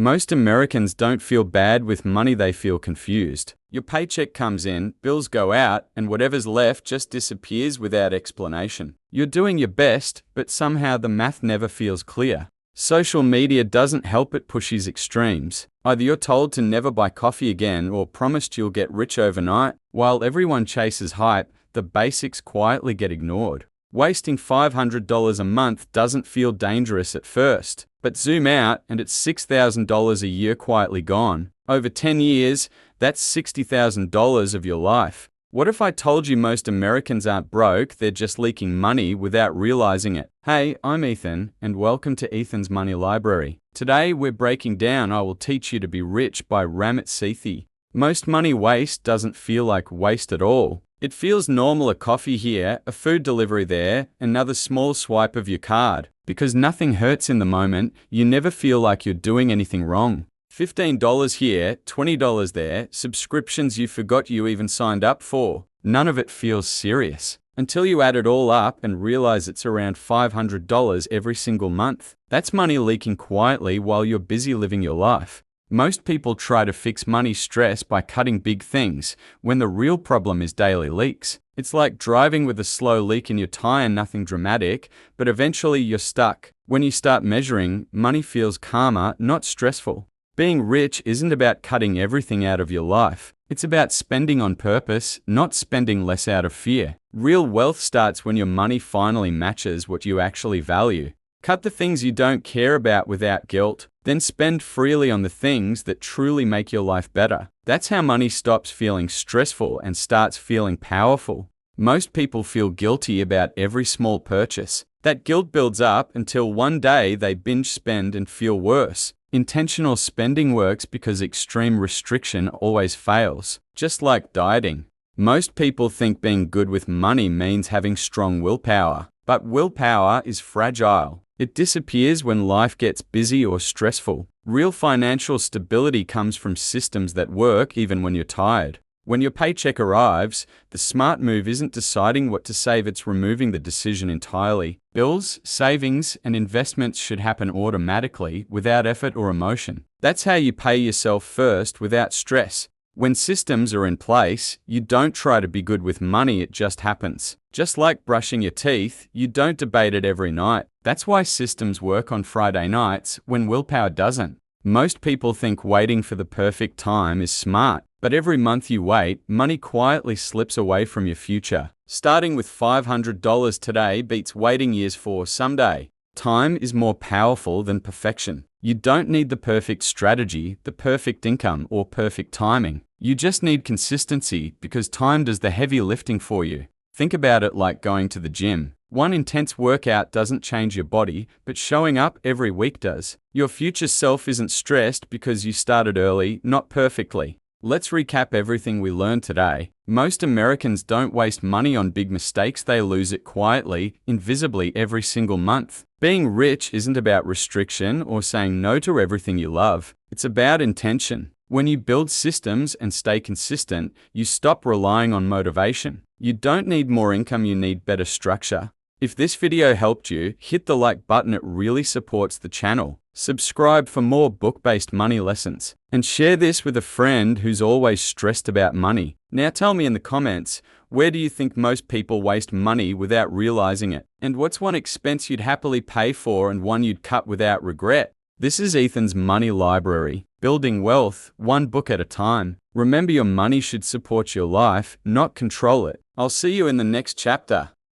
Most Americans don't feel bad with money, they feel confused. Your paycheck comes in, bills go out, and whatever's left just disappears without explanation. You're doing your best, but somehow the math never feels clear. Social media doesn't help, it pushes extremes. Either you're told to never buy coffee again or promised you'll get rich overnight. While everyone chases hype, the basics quietly get ignored. Wasting $500 a month doesn't feel dangerous at first, but zoom out and it's $6,000 a year quietly gone. Over 10 years, that's $60,000 of your life. What if I told you most Americans aren't broke, they're just leaking money without realizing it? Hey, I'm Ethan, and welcome to Ethan's Money Library. Today we're breaking down I Will Teach You to Be Rich by Ramit Sethi. Most money waste doesn't feel like waste at all. It feels normal, a coffee here, a food delivery there, another small swipe of your card. Because nothing hurts in the moment, you never feel like you're doing anything wrong. $15 here, $20 there, subscriptions you forgot you even signed up for. None of it feels serious. Until you add it all up and realize it's around $500 every single month. That's money leaking quietly while you're busy living your life. Most people try to fix money stress by cutting big things, when the real problem is daily leaks. It's like driving with a slow leak in your tire, nothing dramatic, but eventually you're stuck. When you start measuring, money feels calmer, not stressful. Being rich isn't about cutting everything out of your life. It's about spending on purpose, not spending less out of fear. Real wealth starts when your money finally matches what you actually value. Cut the things you don't care about without guilt, then spend freely on the things that truly make your life better. That's how money stops feeling stressful and starts feeling powerful. Most people feel guilty about every small purchase. That guilt builds up until one day they binge spend and feel worse. Intentional spending works because extreme restriction always fails. Just like dieting. Most people think being good with money means having strong willpower. But willpower is fragile. It disappears when life gets busy or stressful. Real financial stability comes from systems that work even when you're tired. When your paycheck arrives, the smart move isn't deciding what to save, it's removing the decision entirely. Bills, savings, and investments should happen automatically, without effort or emotion. That's how you pay yourself first without stress. When systems are in place, you don't try to be good with money, it just happens. Just like brushing your teeth, you don't debate it every night. That's why systems work on Friday nights when willpower doesn't. Most people think waiting for the perfect time is smart, but every month you wait, money quietly slips away from your future. Starting with $500 today beats waiting years for someday. Time is more powerful than perfection. You don't need the perfect strategy, the perfect income, or perfect timing. You just need consistency, because time does the heavy lifting for you. Think about it like going to the gym. One intense workout doesn't change your body, but showing up every week does. Your future self isn't stressed because you started early, not perfectly. Let's recap everything we learned today. Most Americans don't waste money on big mistakes, they lose it quietly, invisibly every single month. Being rich isn't about restriction or saying no to everything you love. It's about intention. When you build systems and stay consistent, you stop relying on motivation. You don't need more income, you need better structure. If this video helped you, hit the like button, it really supports the channel. Subscribe for more book-based money lessons. And share this with a friend who's always stressed about money. Now tell me in the comments, where do you think most people waste money without realizing it? And what's one expense you'd happily pay for and one you'd cut without regret? This is Ethan's Money Library. Building wealth, one book at a time. Remember, your money should support your life, not control it. I'll see you in the next chapter.